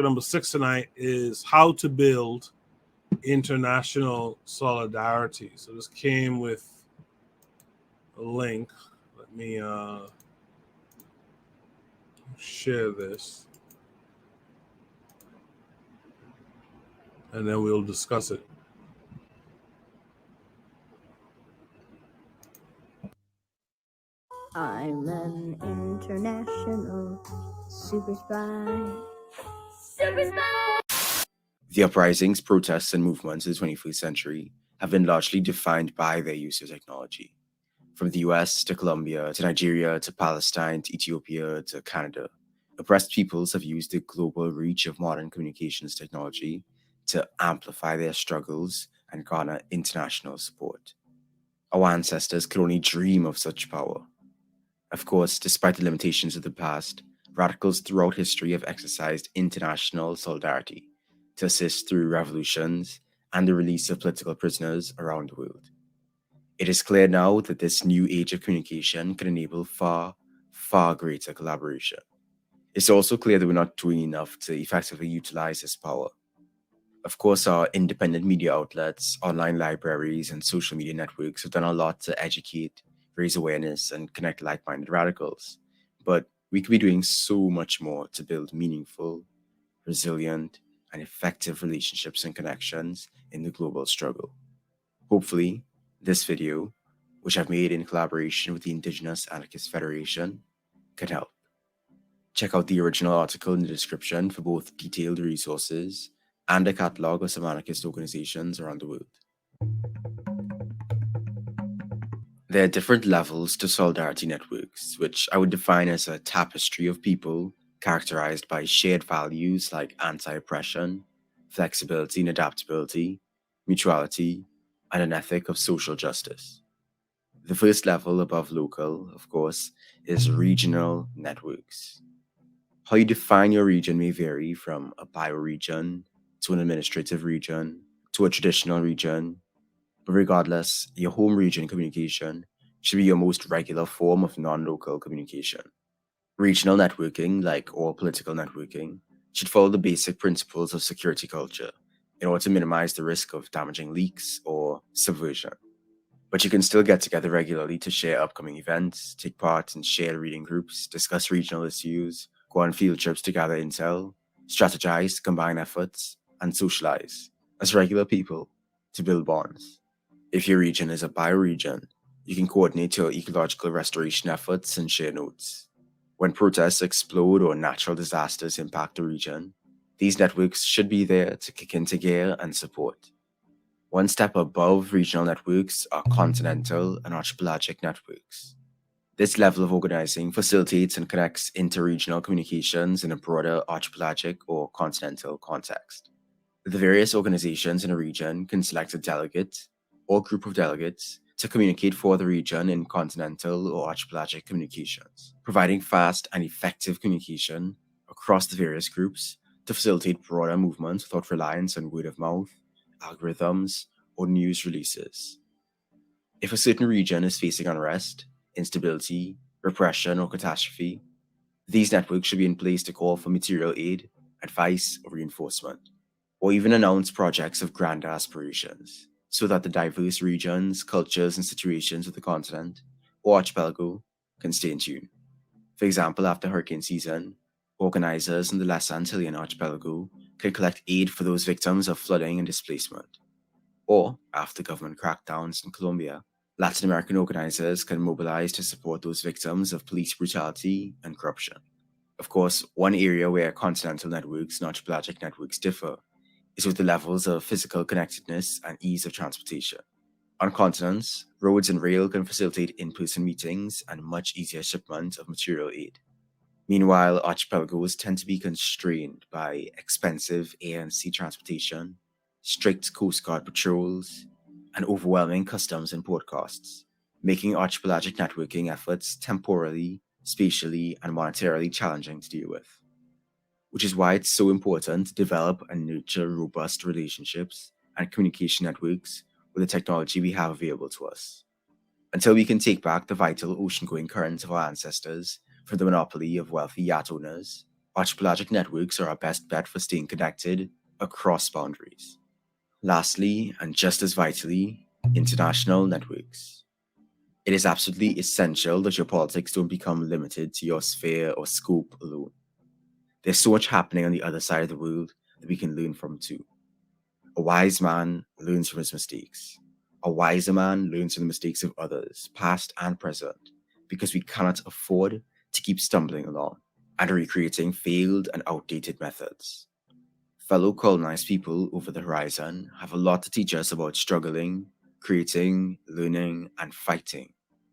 Number 6 tonight is how to build international solidarity. So this came with a link. Let me share this, and then we'll discuss it. I'm an international super spy. Super spy! The uprisings, protests, and movements of the 21st century have been largely defined by their use of technology. From the US to Colombia to Nigeria to Palestine to Ethiopia to Canada, oppressed peoples have used the global reach of modern communications technology to amplify their struggles and garner international support. Our ancestors could only dream of such power. Of course, despite the limitations of the past, radicals throughout history have exercised international solidarity to assist through revolutions and the release of political prisoners around the world. It is clear now that this new age of communication can enable far, far greater collaboration. It's also clear that we're not doing enough to effectively utilize this power. Of course, our independent media outlets, online libraries, and social media networks have done a lot to educate, raise awareness, and connect like-minded radicals. But we could be doing so much more to build meaningful, resilient, and effective relationships and connections in the global struggle. Hopefully, this video, which I've made in collaboration with the Indigenous Anarchist Federation, can help. Check out the original article in the description for both detailed resources and a catalogue of some anarchist organizations around the world. There are different levels to solidarity networks, which I would define as a tapestry of people characterized by shared values like anti-oppression, flexibility and adaptability, mutuality, and an ethic of social justice. The first level above local, of course, is regional networks. How you define your region may vary from a bioregion to an administrative region to a traditional region, but regardless, your home region communication should be your most regular form of non-local communication. Regional networking, like all political networking, should follow the basic principles of security culture in order to minimize the risk of damaging leaks or subversion. But you can still get together regularly to share upcoming events, take part in shared reading groups, discuss regional issues, go on field trips to gather intel, strategize, combine efforts, and socialize as regular people to build bonds. If your region is a bioregion, you can coordinate your ecological restoration efforts and share notes. When protests explode or natural disasters impact the region, these networks should be there to kick into gear and support. One step above regional networks are continental and archipelagic networks. This level of organizing facilitates and connects interregional communications in a broader archipelagic or continental context. The various organizations in a region can select a delegate or group of delegates to communicate for the region in continental or archipelagic communications, providing fast and effective communication across the various groups to facilitate broader movements without reliance on word of mouth, algorithms, or news releases. If a certain region is facing unrest, instability, repression, or catastrophe, these networks should be in place to call for material aid, advice, or reinforcement, or even announce projects of grand aspirations, so that the diverse regions, cultures, and situations of the continent or archipelago can stay in tune. For example, after hurricane season, organizers in the Les Antillean archipelago can collect aid for those victims of flooding and displacement. Or, after government crackdowns in Colombia, Latin American organizers can mobilize to support those victims of police brutality and corruption. Of course, one area where continental networks and archipelagic networks differ is with the levels of physical connectedness and ease of transportation. On continents, roads and rail can facilitate in-person meetings and much easier shipment of material aid. Meanwhile, archipelagos tend to be constrained by expensive air and sea transportation, strict Coast Guard patrols, and overwhelming customs and port costs, making archipelagic networking efforts temporally, spatially, and monetarily challenging to deal with. Which is why it's so important to develop and nurture robust relationships and communication networks with the technology we have available to us. Until we can take back the vital ocean-going currents of our ancestors from the monopoly of wealthy yacht owners, archipelagic networks are our best bet for staying connected across boundaries. Lastly, and just as vitally, international networks. It is absolutely essential that your politics don't become limited to your sphere or scope alone. There's so much happening on the other side of the world that we can learn from too. A wise man learns from his mistakes. A wiser man learns from the mistakes of others, past and present, because we cannot afford to keep stumbling along and recreating failed and outdated methods. Fellow colonized people over the horizon have a lot to teach us about struggling, creating, learning, and fighting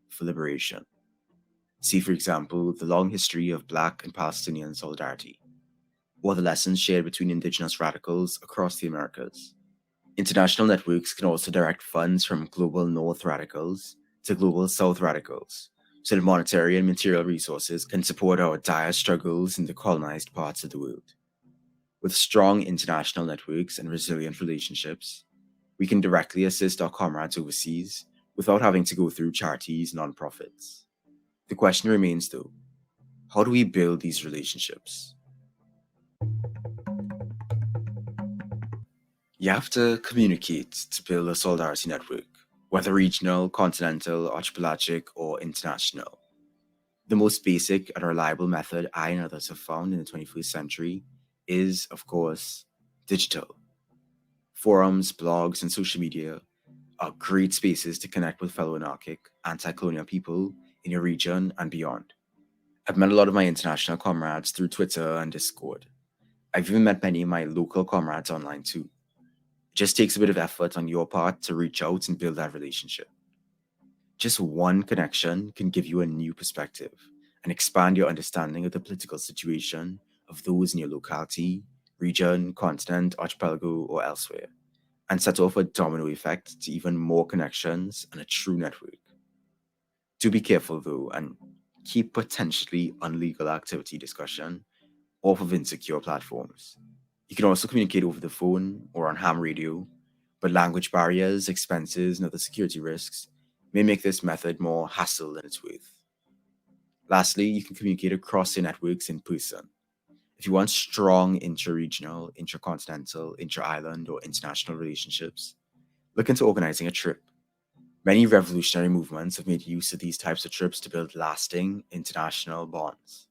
for liberation. See, for example, the long history of Black and Palestinian solidarity, or the lessons shared between indigenous radicals across the Americas. International networks can also direct funds from global North radicals to global South radicals, so that monetary and material resources can support our dire struggles in the colonized parts of the world. With strong international networks and resilient relationships, we can directly assist our comrades overseas without having to go through charities and nonprofits. The question remains though, how do we build these relationships? You have to communicate to build a solidarity network, whether regional, continental, archipelagic, or international. The most basic and reliable method I and others have found in the 21st century is, of course, digital. Forums, blogs, and social media are great spaces to connect with fellow anarchic, anti-colonial people in your region and beyond. I've met a lot of my international comrades through Twitter and Discord. I've even met many of my local comrades online too. It just takes a bit of effort on your part to reach out and build that relationship. Just one connection can give you a new perspective and expand your understanding of the political situation of those in your locality, region, continent, archipelago, or elsewhere, and set off a domino effect to even more connections and a true network. Do be careful though, and keep potentially illegal activity discussion off of insecure platforms. You can also communicate over the phone or on ham radio, but language barriers, expenses, and other security risks may make this method more hassle than it's worth. Lastly, you can communicate across your networks in person. If you want strong intra-regional, intracontinental, intra-island, or international relationships, look into organizing a trip. Many revolutionary movements have made use of these types of trips to build lasting international bonds.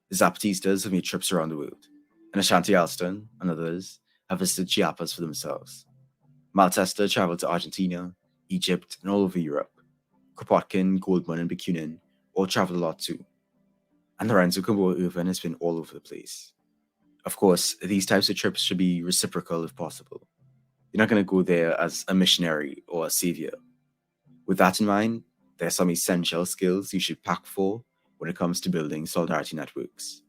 The Zapatistas have made trips around the world, and Ashanti Alston and others have visited Chiapas for themselves. Maltesta traveled to Argentina, Egypt, and all over Europe. Kropotkin, Goldman, and Bakunin all traveled a lot too. And Lorenzo Camboa Irvin has been all over the place. Of course, these types of trips should be reciprocal if possible. You're not going to go there as a missionary or a savior. With that in mind, there are some essential skills you should pack for when it comes to building solidarity networks.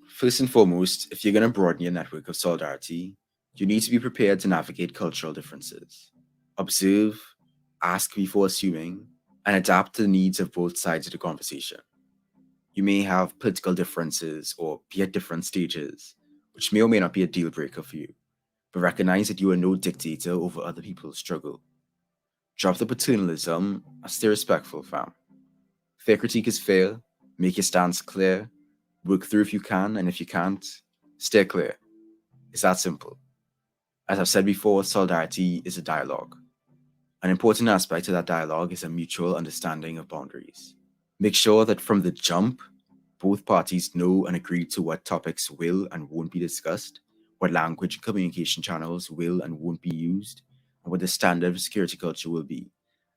First and foremost, if you're going to broaden your network of solidarity, you need to be prepared to navigate cultural differences. Observe, ask before assuming, and adapt to the needs of both sides of the conversation. You may have political differences or be at different stages, which may or may not be a deal breaker for you, but recognize that you are no dictator over other people's struggle. Drop the paternalism and stay respectful, fam. Fair critique is fair, make your stance clear, work through if you can, and if you can't, stay clear. It's that simple. As I've said before, solidarity is a dialogue. An important aspect of that dialogue is a mutual understanding of boundaries. Make sure that from the jump, both parties know and agree to what topics will and won't be discussed, what language and communication channels will and won't be used, and what the standard of security culture will be,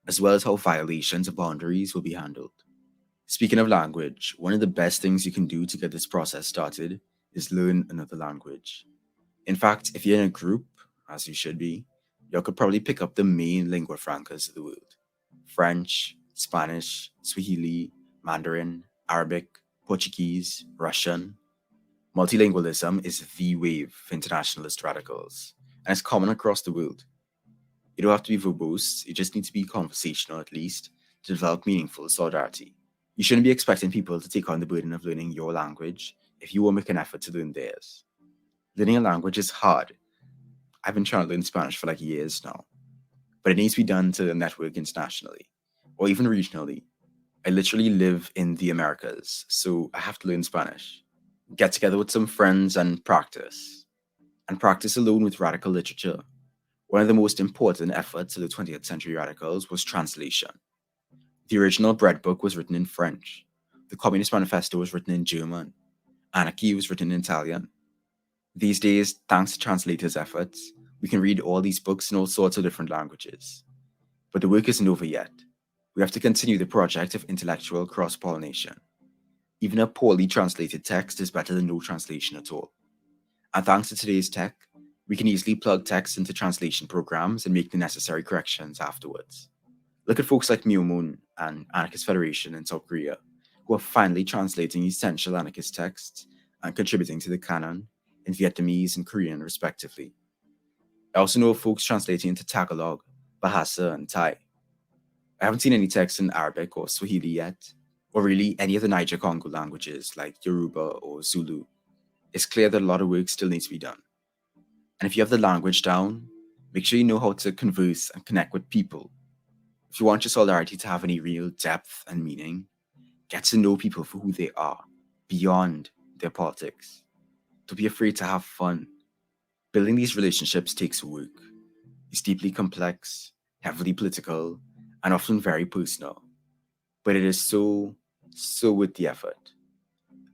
as well as how violations of boundaries will be handled. Speaking of language, one of the best things you can do to get this process started is learn another language. In fact, if you're in a group, as you should be, you could probably pick up the main lingua francas of the world: French, Spanish, Swahili, Mandarin, Arabic, Portuguese, Russian. Multilingualism is the wave for internationalist radicals, and it's common across the world. You don't have to be verbose, you just need to be conversational at least to develop meaningful solidarity. You shouldn't be expecting people to take on the burden of learning your language if you won't make an effort to learn theirs. Learning a language is hard. I've been trying to learn Spanish for like years now, but it needs to be done to network internationally, or even regionally. I literally live in the Americas, so I have to learn Spanish. Get together with some friends and practice. And practice alone with radical literature. One of the most important efforts of the 20th century radicals was translation. The original Bread Book was written in French. The Communist Manifesto was written in German. Anarchy was written in Italian. These days, thanks to translators' efforts, we can read all these books in all sorts of different languages. But the work isn't over yet. We have to continue the project of intellectual cross-pollination. Even a poorly translated text is better than no translation at all. And thanks to today's tech, we can easily plug text into translation programs and make the necessary corrections afterwards. Look at folks like Myomun and Anarchist Federation in South Korea, who are finally translating essential anarchist texts and contributing to the canon in Vietnamese and Korean, respectively. I also know of folks translating into Tagalog, Bahasa, and Thai. I haven't seen any texts in Arabic or Swahili yet, or really any of the Niger-Congo languages like Yoruba or Zulu. It's clear that a lot of work still needs to be done. And if you have the language down, make sure you know how to converse and connect with people. If you want your solidarity to have any real depth and meaning, get to know people for who they are, beyond their politics. Don't be afraid to have fun. Building these relationships takes work. It's deeply complex, heavily political, and often very personal. But it is so worth the effort.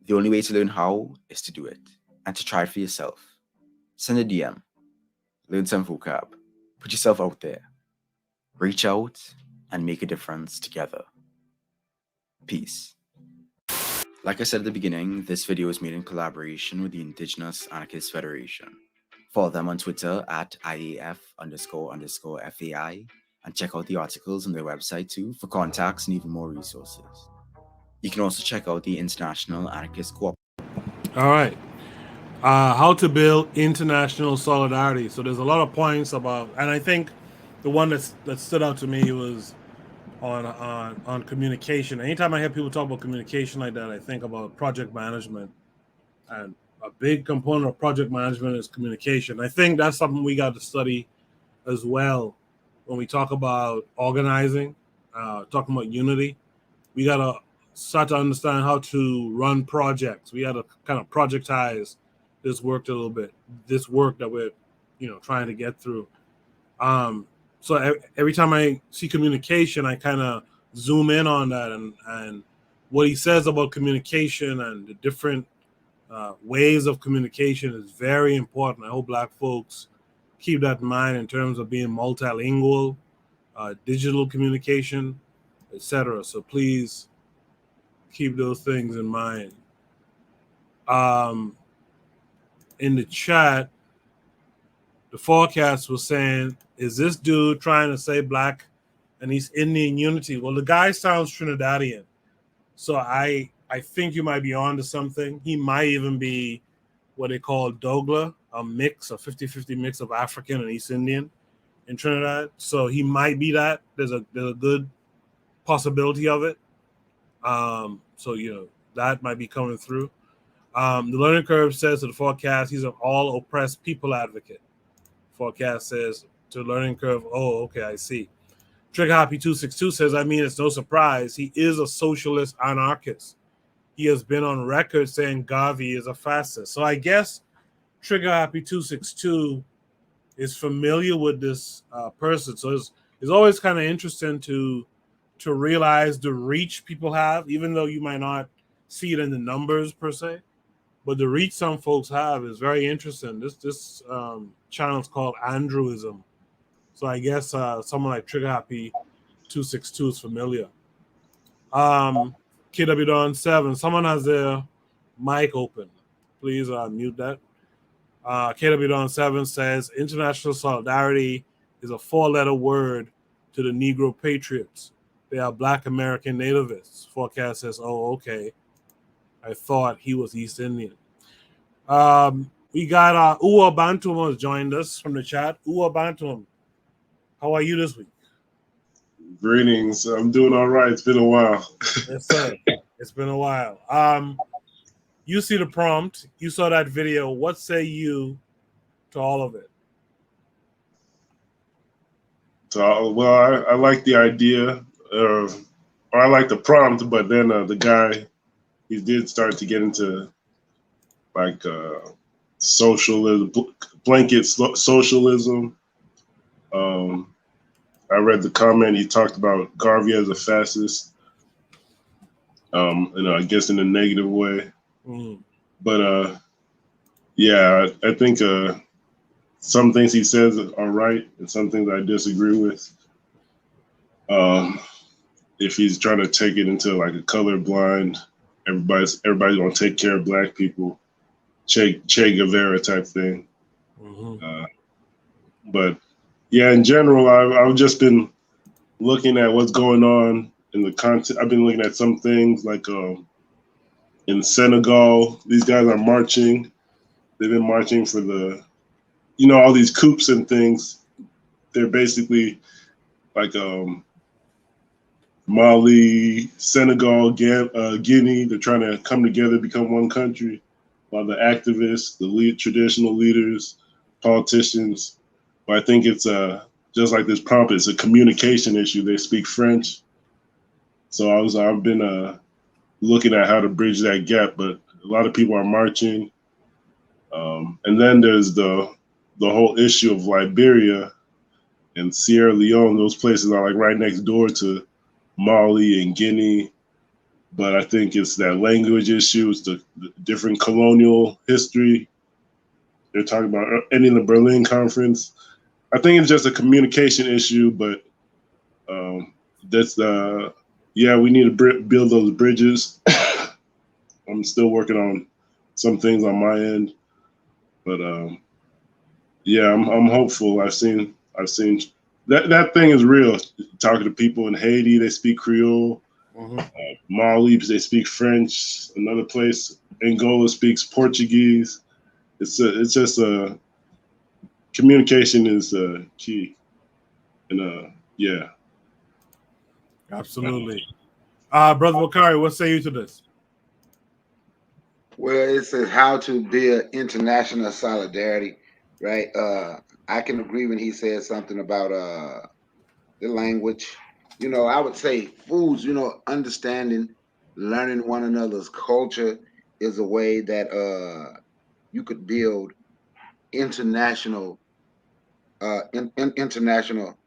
The only way to learn how is to do it, and to try it for yourself. Send a DM, learn some vocab, put yourself out there, reach out, and make a difference together. Peace. Like I said at the beginning, this video is made in collaboration with the Indigenous Anarchist Federation. Follow them on Twitter at IAF__FAI, and check out the articles on their website too for contacts and even more resources. You can also check out the International Anarchist Co-op. All right. How to build international solidarity. So there's a lot of points about, and I think the one that stood out to me was on communication. Anytime I hear people talk about communication like that, I think about project management, and a big component of project management is communication. I think that's something we got to study as well when we talk about organizing, talking about unity. We got to start to understand how to run projects. We got to kind of projectize this work a little bit, this work that we're trying to get through. So every time I see communication, I kind of zoom in on that, and what he says about communication and the different ways of communication is very important. I hope Black folks keep that in mind in terms of being multilingual, digital communication, etc. So please keep those things in mind. In the chat, the forecast was saying, is this dude trying to say Black and East Indian unity? Well, the guy sounds Trinidadian. So I think you might be on to something. He might even be what they call Dogla, a 50-50 mix of African and East Indian in Trinidad. So he might be that. There's a good possibility of it. So that might be coming through. The learning curve says to the forecast, he's an all oppressed people advocate. Forecast says to learning curve, oh, okay, I see. Trigger Happy 262 says, I mean, it's no surprise. He is a socialist anarchist. He has been on record saying Garvey is a fascist. So I guess Trigger Happy 262 is familiar with this person. So it's always kind of interesting to realize the reach people have, even though you might not see it in the numbers per se. But the reach some folks have is very interesting. This channel is called Andrewism. So I guess someone like Trigger Happy 262 is familiar. KW Dawn 7, someone has their mic open. Please mute that. KW Dawn 7 says, international solidarity is a 4-letter word to the Negro patriots. They are Black American nativists. Forecast says, oh, okay. I thought he was East Indian. We got Uwa Bantum has joined us from the chat. Uwa Bantum, how are you this week? Greetings. I'm doing all right. It's been a while. Yes, sir. It's been a while. You see the prompt. You saw that video. What say you to all of it? So, well, I like the idea of I like the prompt, but then the guy, he did start to get into like socialism, blanket socialism. Um, I read the comment. He talked about Garvey as a fascist. I guess in a negative way. Mm. But yeah, I think some things he says are right, and some things I disagree with. If he's trying to take it into like a colorblind, everybody's gonna take care of black people, Che Guevara type thing. Mm-hmm. But yeah, in general, I've just been looking at what's going on in the content. I've been looking at some things like in Senegal, these guys are marching. They've been marching for all these coups and things. They're basically like Mali, Senegal, Guinea. They're trying to come together, become one country. While the activists, the traditional leaders, politicians, but I think it's just like this prompt. It's a communication issue. They speak French, so I've been looking at how to bridge that gap. But a lot of people are marching, and then there's the whole issue of Liberia and Sierra Leone. Those places are like right next door to Mali and Guinea. But I think it's that language issue. It's the different colonial history. They're talking about ending the Berlin Conference. I think it's just a communication issue, but that's we need to build those bridges. I'm still working on some things on my end, but I'm hopeful. I've seen that thing is real. Talking to people in Haiti, they speak Creole. Mm-hmm. Mali, they speak French. Another place, Angola speaks Portuguese. It's just communication is key, and yeah. Absolutely. Brother Bakari, what say you to this? Well, it says how to build international solidarity, right? I can agree when he says something about the language. I would say foods, understanding, learning one another's culture is a way that you could build international international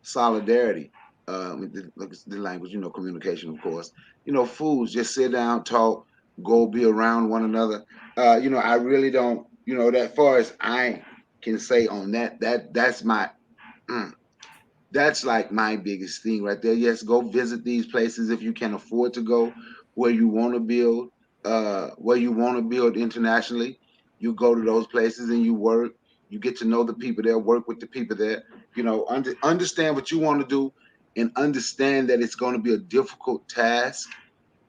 solidarity. The language, communication, of course. Foods, just sit down, talk, go be around one another. I really don't, that far as I can say on that's my that's like my biggest thing right there. Yes, go visit these places if you can afford to go where you want to build, internationally. You go to those places and you work. You get to know the people there, work with the people there. Understand what you want to do, and understand that it's going to be a difficult task.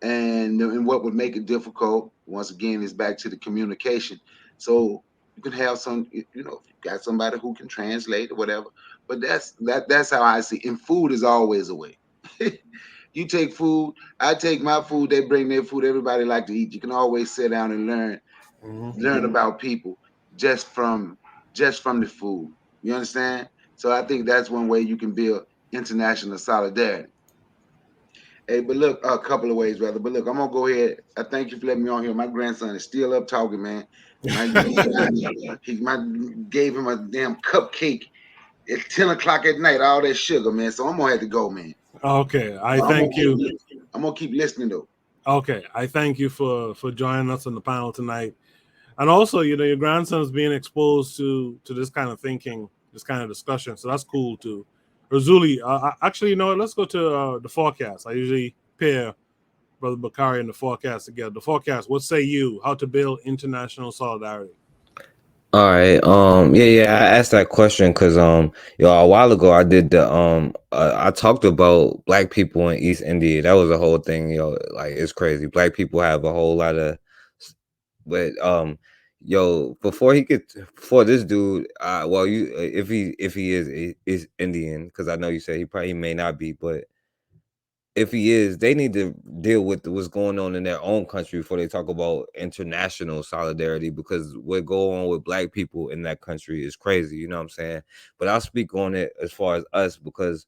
And what would make it difficult, once again, is back to the communication. So you can have if you got somebody who can translate or whatever. But that's how I see. And food is always a way. You take food, I take my food. They bring their food. Everybody like to eat. You can always sit down and learn about people just from the food. You understand? So I think that's one way you can build international solidarity. Hey, but look, a couple of ways, brother. But look, I'm gonna go ahead. I thank you for letting me on here. My grandson is still up talking, man. Gave him a damn cupcake at 10 o'clock at night. All that sugar, man. So I'm gonna have to go, man. Okay, I thank you. I'm gonna keep listening though. Okay, I thank you for joining us on the panel tonight, and also, your grandson's being exposed to this kind of thinking, this kind of discussion. So that's cool too. Razuli, actually, let's go to the forecast. I usually pair Brother Bakari and the forecast together. The forecast, what say you? How to build international solidarity? All right. Yeah. I asked that question because a while ago I did I talked about black people in East India. That was a whole thing. Like it's crazy. Black people have a whole lot of, but before this dude, if he is Indian, because I know you said he may not be, but if he is, they need to deal with what's going on in their own country before they talk about international solidarity, because what go on with black people in that country is crazy. You know what I'm saying? But I'll speak on it as far as us, because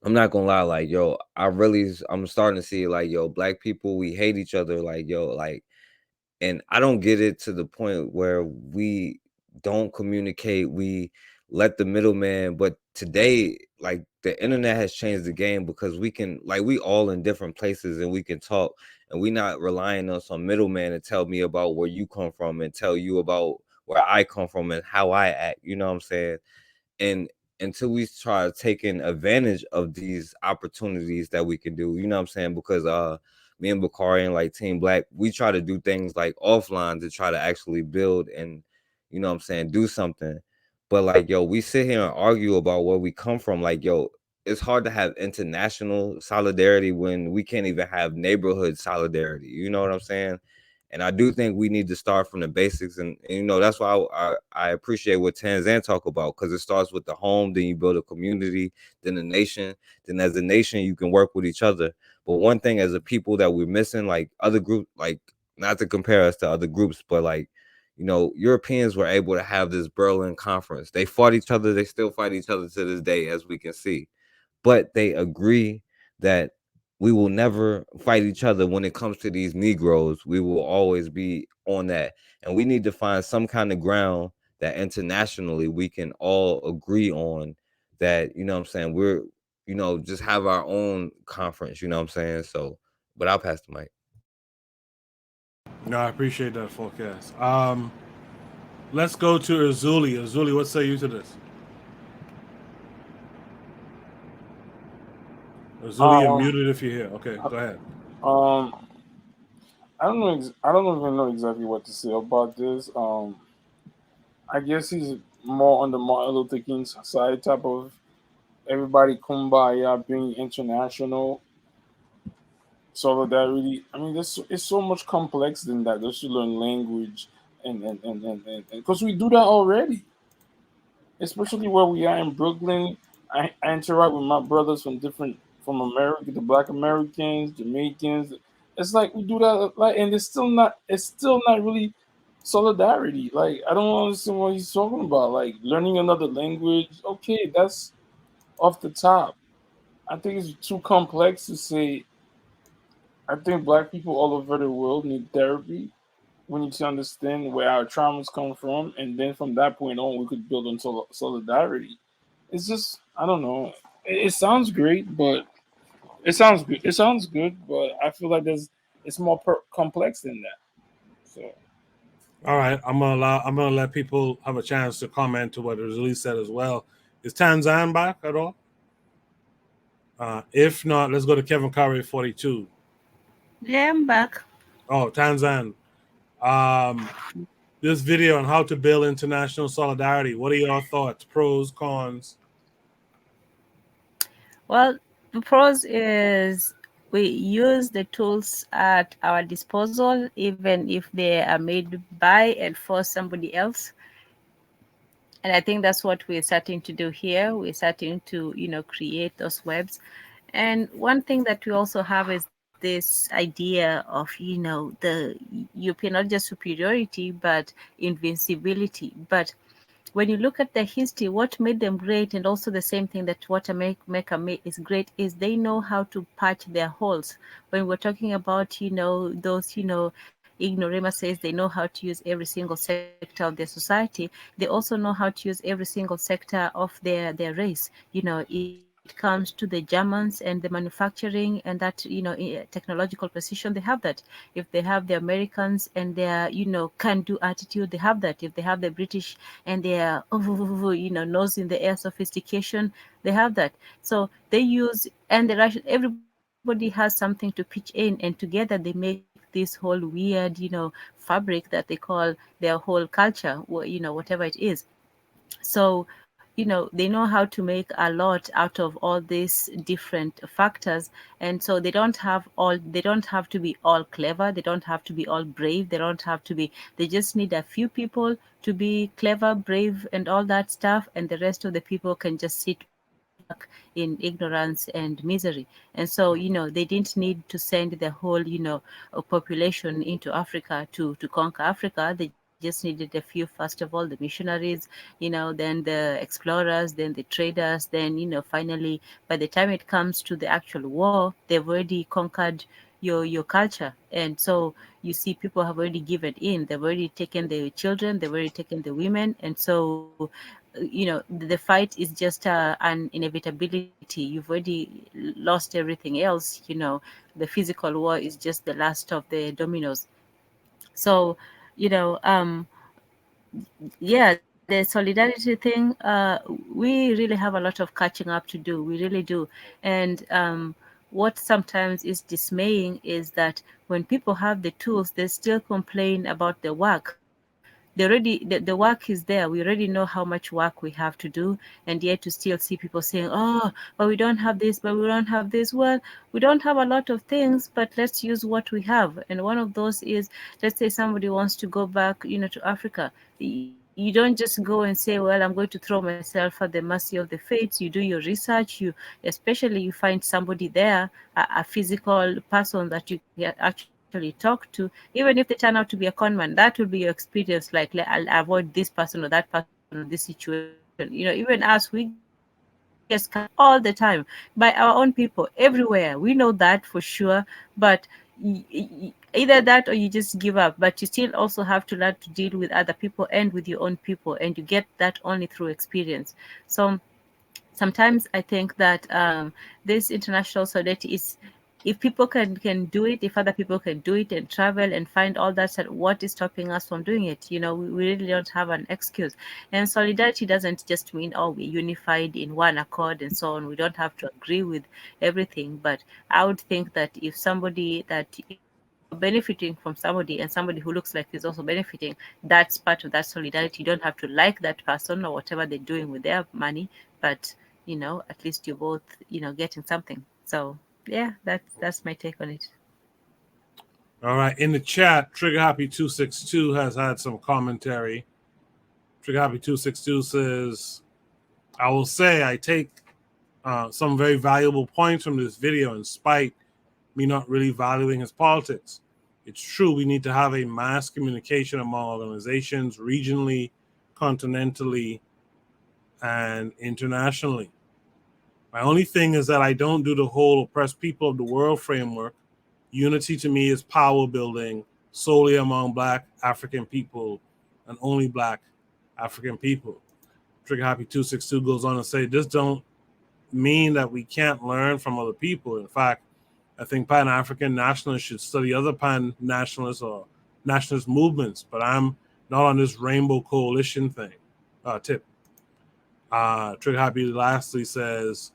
I'm not gonna lie, like yo, I'm starting to see like yo, black people we hate each other, like yo, like, and I don't get it to the point where we don't communicate, we let the middleman. But today, like the internet has changed the game because we can, like, we all in different places and we can talk, and we not relying on some middleman to tell me about where you come from and tell you about where I come from and how I act. You know what I'm saying? And until we try taking advantage of these opportunities that we can do, you know what I'm saying? Because me and Bakari and like Team Black, we try to do things like offline to try to actually build and, you know what I'm saying, do something. But like yo, we sit here and argue about where we come from. Like yo, it's hard to have international solidarity when we can't even have neighborhood solidarity. You know what I'm saying? And I do think we need to start from the basics, and you know that's why I appreciate what Tanzan talk about, because it starts with the home, then you build a community, then a nation, then as a nation you can work with each other. But one thing as a people that we're missing, like other group, like not to compare us to other groups, but like you know Europeans were able to have this Berlin conference. They fought each other, they still fight each other to this day, as we can see, but they agree that we will never fight each other when it comes to these Negroes. We will always be on that. And we need to find some kind of ground that internationally we can all agree on, that, you know what I'm saying, we're, you know, just have our own conference, you know what I'm saying? So, but I'll pass the mic. No, I appreciate that forecast. Let's go to Azuli. Azuli, what say you to this? Azuli, you're Um, muted if you're here. Okay, go ahead. um, I don't know. I don't even know exactly what to say about this. I guess he's more on the Martin Luther King side type of everybody kumbaya, being international solidarity. I mean, there's it's so much complex than that. Just to learn language and because we do that already, especially where we are in Brooklyn. I interact with my brothers from different from America, the Black Americans, Jamaicans. It's like we do that, like, and it's still not really solidarity. Like I don't understand what he's talking about. Like learning another language, okay, that's off the top. I think it's too complex to say. I think Black people all over the world need therapy. We need to understand where our traumas come from, and then from that point on, we could build on solidarity. It's just I don't know. It sounds great, but it sounds good. It sounds good, but I feel like it's more complex than that. So All right, I'm gonna let people have a chance to comment to what Azuli said as well. Is Tanzan back at all? If not, let's go to Kevin Curry 42. Yeah, I'm back. Oh, Tanzan. Um, this video on how to build international solidarity. What are your thoughts? Pros, cons? Well, the pros is we use the tools at our disposal, even if they are made by and for somebody else. And I think that's what we're starting to do here. We're starting to, create those webs. And one thing that we also have is this idea of, the European, not just superiority, but invincibility. But when you look at the history, what made them great, and also the same thing that what make is great, is they know how to patch their holes. When we're talking about, those, ignoramus says they know how to use every single sector of their society. They also know how to use every single sector of their race. It comes to the Germans and the manufacturing and that, technological precision, they have that. If they have the Americans and their, can-do attitude, they have that. If they have the British and their, nose in the air sophistication, they have that. So they use, and the Russian, everybody has something to pitch in, and together they make this whole weird, fabric that they call their whole culture, whatever it is. So they know how to make a lot out of all these different factors. And so they don't have to be all clever, they don't have to be all brave, they don't have to be, they just need a few people to be clever, brave, and all that stuff, and the rest of the people can just sit back in ignorance and misery. And so they didn't need to send the whole population into Africa to conquer Africa. They just just needed a few, first of all, the missionaries, then the explorers, then the traders, then, finally, by the time it comes to the actual war, they've already conquered your culture. And so you see people have already given in. They've already taken the children, they've already taken the women. And so the fight is just an inevitability. You've already lost everything else. The physical war is just the last of the dominoes. So you know yeah, the solidarity thing, we really have a lot of catching up to do. We really do. And what sometimes is dismaying is that when people have the tools, they still complain about the work. The work is there. We already know how much work we have to do, and yet to still see people saying, "Oh, but we don't have this, but we don't have this." Well, we don't have a lot of things, but let's use what we have. And one of those is, let's say somebody wants to go back, to Africa. You don't just go and say, "Well, I'm going to throw myself at the mercy of the fates." You do your research. Especially you find somebody there, a physical person that you can actually talk to, even if they turn out to be a con man. That will be your experience. Like, I'll avoid this person or that person or this situation. Even us, we get scammed all the time by our own people everywhere. We know that for sure. But either that or you just give up. But you still also have to learn to deal with other people and with your own people, and you get that only through experience. So sometimes I think that this international solidarity is, if people can do it, if other people can do it and travel and find all that, what is stopping us from doing it? We really don't have an excuse. And solidarity doesn't just mean, oh, we're unified in one accord and so on. We don't have to agree with everything. But I would think that if somebody that you're benefiting from somebody, and somebody who looks like he's also benefiting, that's part of that solidarity. You don't have to like that person or whatever they're doing with their money, but at least you're both getting something. So yeah, that's my take on it. All right. In the chat, Trigger Happy 262 has had some commentary. Trigger Happy 262 says, "I will say I take some very valuable points from this video, in spite me not really valuing his politics. It's true we need to have a mass communication among organizations, regionally, continentally, and internationally. My only thing is that I don't do the whole oppressed people of the world framework. Unity to me is power building solely among Black African people and only Black African people." Trigger Happy 262 goes on to say, "This don't mean that we can't learn from other people. In fact, I think Pan-African nationalists should study other pan-nationalists or nationalist movements, but I'm not on this rainbow coalition thing." Tip. Trigger Happy lastly says,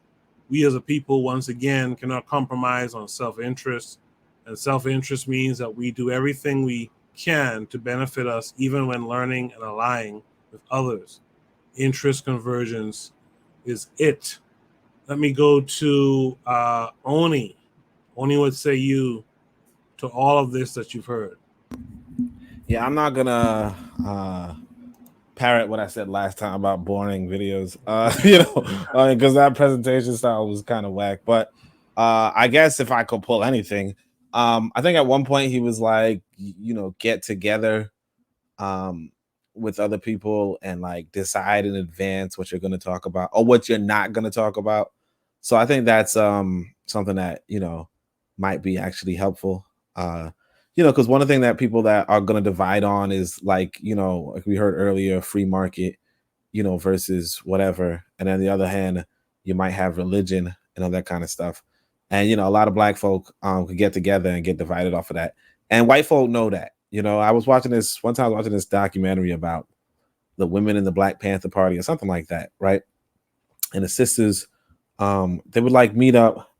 "We as a people, once again, cannot compromise on self-interest. And self-interest means that we do everything we can to benefit us, even when learning and aligning with others. Interest convergence is it." Let me go to Oni. Oni, what say you to all of this that you've heard? Yeah, I'm not gonna parrot what I said last time about boring videos, because that presentation style was kind of whack. But I guess if I could pull anything, I think at one point he was like, get together with other people and like decide in advance what you're going to talk about or what you're not going to talk about. So I think that's something that might be actually helpful. Because one of the things that people that are going to divide on is like we heard earlier, free market, versus whatever. And on the other hand, you might have religion and all that kind of stuff. And a lot of Black folk could get together and get divided off of that. And white folk know that. I was watching this one time. I was watching this documentary about the women in the Black Panther Party or something like that, right? And the sisters, they would like meet up.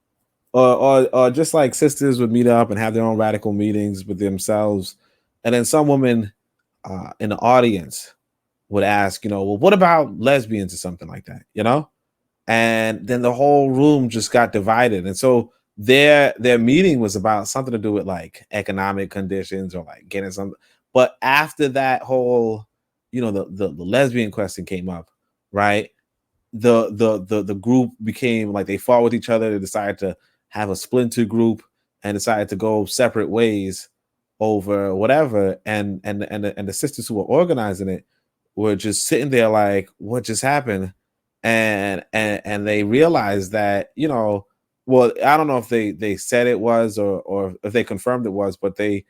Or just like sisters would meet up and have their own radical meetings with themselves. And then some woman in the audience would ask, well, what about lesbians or something like that, And then the whole room just got divided. And so their meeting was about something to do with like economic conditions or like getting something. But after that whole, the lesbian question came up, right? The group became like they fought with each other. They decided to have a splinter group and decided to go separate ways. over whatever, and the sisters who were organizing it were just sitting there like, what just happened? And they realized that, you know, well, I don't know if they said it was, or if they confirmed it was, but they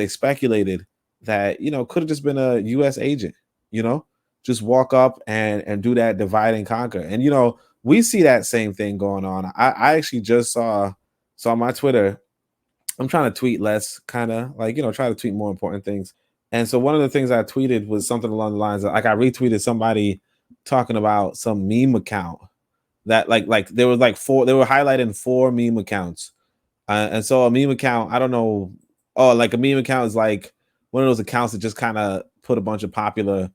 speculated that, you know, could have just been a US agent, you know, just walk up and do that divide and conquer. And you know, we see that same thing going on. I actually just saw my Twitter. I'm trying to tweet less, kind of like, you know, try to tweet more important things. And so one of the things I tweeted was something along the lines of, like, I retweeted somebody talking about some meme account that like there was like they were highlighting 4 meme accounts. And so a meme account, I don't know. Oh, like a meme account is like one of those accounts that just kind of put a bunch of popular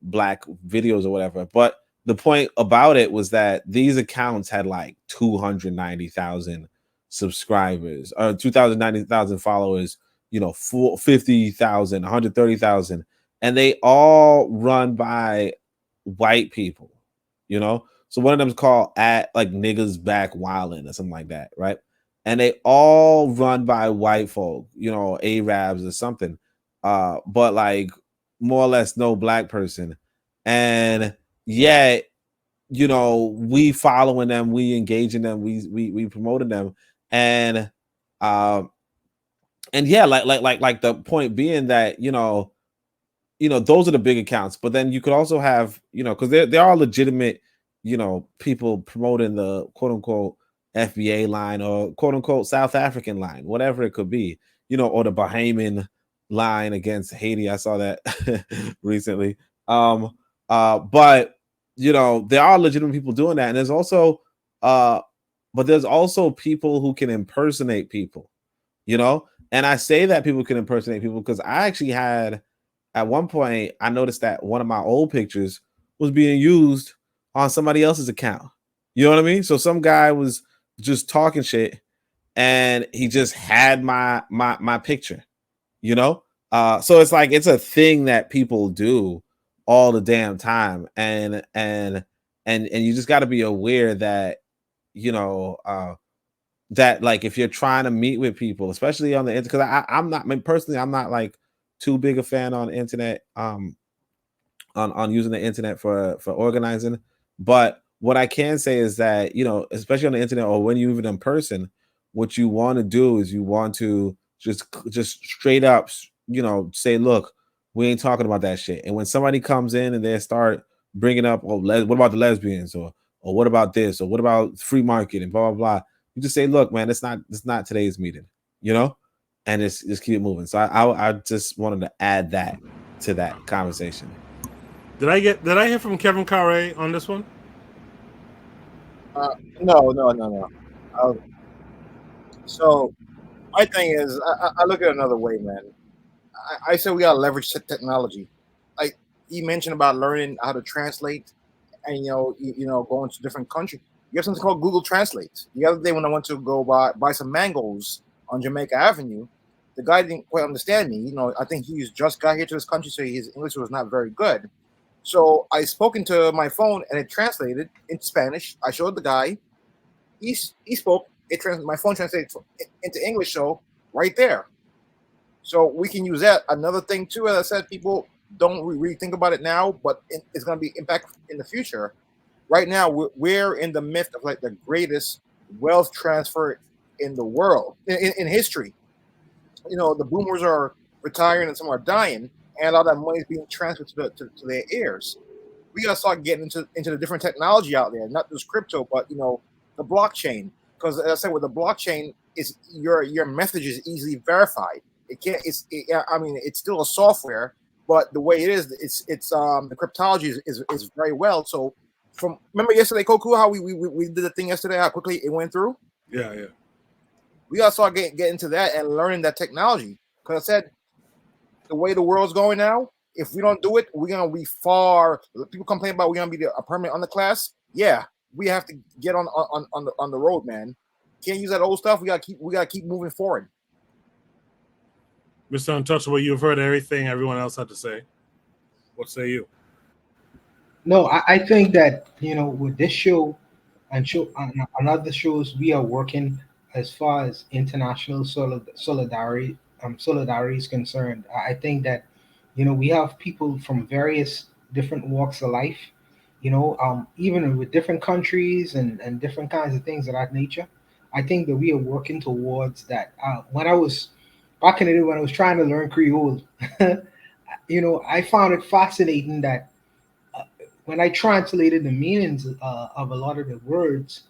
black videos or whatever. But the point about it was that these accounts had like 290,000 subscribers, or 290,000 followers, you know, 50,000, 130,000, and they all run by white people, you know. So one of them is called at like niggas back wildin' or something like that, right? And they all run by white folk, you know, Arabs or something, but like more or less no black person. And yet, you know, we following them, we engaging them, we promoting them, and yeah, like the point being that, you know, those are the big accounts. But then you could also have, you know, because there are legitimate, you know, people promoting the quote unquote FBA line, or quote unquote South African line, whatever it could be, you know, or the Bahamian line against Haiti. I saw that recently. But you know, there are legitimate people doing that, and there's also but there's also people who can impersonate people, you know. And I say that people can impersonate people because I actually had, at one point, I noticed that one of my old pictures was being used on somebody else's account. You know what I mean? So some guy was just talking shit, and he just had my picture, you know. So it's like, it's a thing that people do all the damn time, and you just got to be aware that, you know, that like if you're trying to meet with people, especially on the internet, because I'm not, I mean, personally, I'm not like too big a fan on the internet, on using the internet for organizing. But what I can say is that, you know, especially on the internet or when you even in person, what you want to do is you want to just straight up, you know, say, look, we ain't talking about that shit. And when somebody comes in and they start bringing up, oh, what about the lesbians, or what about this, or what about free market and blah blah blah, you just say, look, man, it's not today's meeting, you know, and just keep it moving. So I just wanted to add that to that conversation. Did I hear from Kevin Carre on this one? No. So my thing is, I look at it another way, man. I say we gotta leverage technology. Like he mentioned about learning how to translate, and you know, going to different countries. You have something called Google Translate. The other day when I went to go buy some mangoes on Jamaica Avenue, the guy didn't quite understand me. You know, I think he just got here to this country, so his English was not very good. So I spoke into my phone, and it translated into Spanish. I showed the guy. He spoke. My phone translated into English. So right there. So we can use that. Another thing too, as I said, people don't really think about it now, but it's going to be impact in the future. Right now, we're in the midst of like the greatest wealth transfer in the world, in history. You know, the boomers are retiring and some are dying, and a lot of that money is being transferred to their heirs. We gotta start getting into the different technology out there, not just crypto, but you know, the blockchain. Because as I said, with the blockchain, is your message is easily verified. It can't. I mean, it's still a software, but the way it is, it's the cryptology is very well. So, remember yesterday, Koku, how we did the thing yesterday, how quickly it went through. Yeah. We gotta start getting into that and learning that technology. Because I said, the way the world's going now, if we don't do it, we're gonna be far. People complain about we're gonna be a permanent underclass. Yeah, we have to get on the road, man. Can't use that old stuff. We gotta keep moving forward. Mr. Untouchable, you've heard everything everyone else had to say. What say you? No, I think that, you know, with this show and other shows, we are working as far as international solidarity solidarity is concerned. I think that, you know, we have people from various different walks of life, you know, even with different countries and different kinds of things of that nature. I think that we are working towards that. When I was back in the day when I was trying to learn Creole, you know, I found it fascinating that uh, when I translated the meanings of a lot of the words,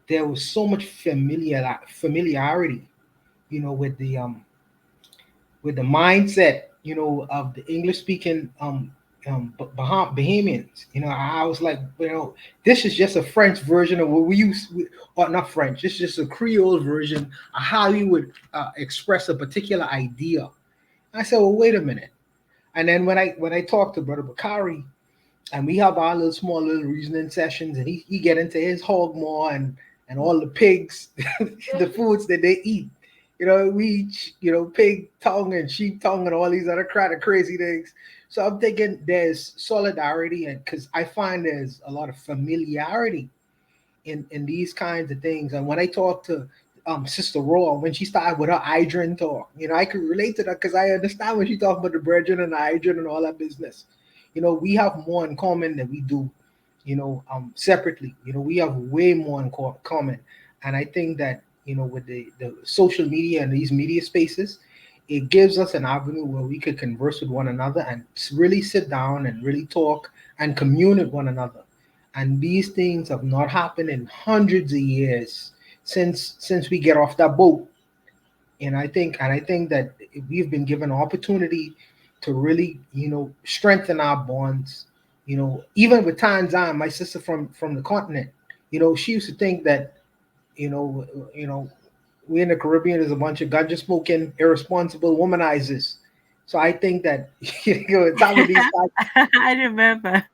there was so much familiarity, you know, with the mindset, you know, of the English speaking Bahamians. You know, I was like, you know, this is just a French version of what we use, or not French. This is just a Creole version of how you would express a particular idea. I said, well, wait a minute. And then when I talked to Brother Bakari, and we have our little small little reasoning sessions, and he get into his hog maw and all the pigs, the foods that they eat. You know, we eat, you know, pig tongue and sheep tongue and all these other kind of crazy things. So I'm thinking there's solidarity, and because I find there's a lot of familiarity in these kinds of things. And when I talk to Sister Raw, when she started with her hydrogen talk, you know, I could relate to that because I understand when she talk about the brethren and the hydrogen and all that business. You know, we have more in common than we do, you know, separately. You know, we have way more in common. And I think that, you know, with the social media and these media spaces, it gives us an avenue where we could converse with one another and really sit down and really talk and commune with one another. And these things have not happened in hundreds of years since we get off that boat. And I think that we've been given opportunity to really, you know, strengthen our bonds. You know, even with Tanzan, my sister from the continent, you know, she used to think that, you know, we in the Caribbean is a bunch of ganja smoking, irresponsible womanizers. So I think that you know, some of these I remember.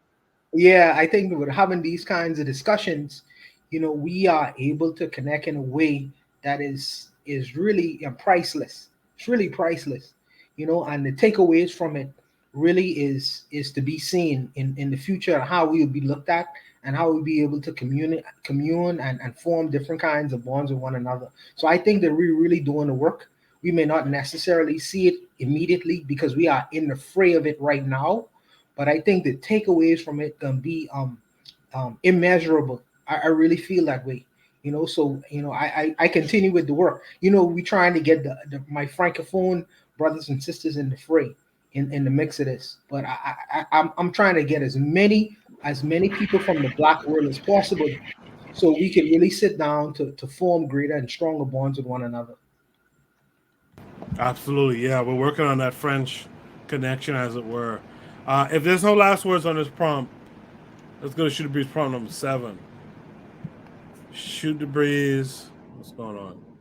yeah, I think with having these kinds of discussions, you know, we are able to connect in a way that is really priceless. It's really priceless, you know, and the takeaways from it really is to be seen in the future, how we will be looked at and how we'll be able to commune and form different kinds of bonds with one another. So I think that we're really doing the work. We may not necessarily see it immediately because we are in the fray of it right now, but I think the takeaways from it can be immeasurable. I really feel that way. You know, so you know, I continue with the work. You know, we trying to get my francophone brothers and sisters in the fray, in the mix of this. But I'm trying to get as many people from the black world as possible, so we can really sit down to form greater and stronger bonds with one another. Absolutely, yeah. We're working on that French connection, as it were. If there's no last words on this prompt, let's go to Shoot the Breeze prompt number 7. Shoot the Breeze. What's going on?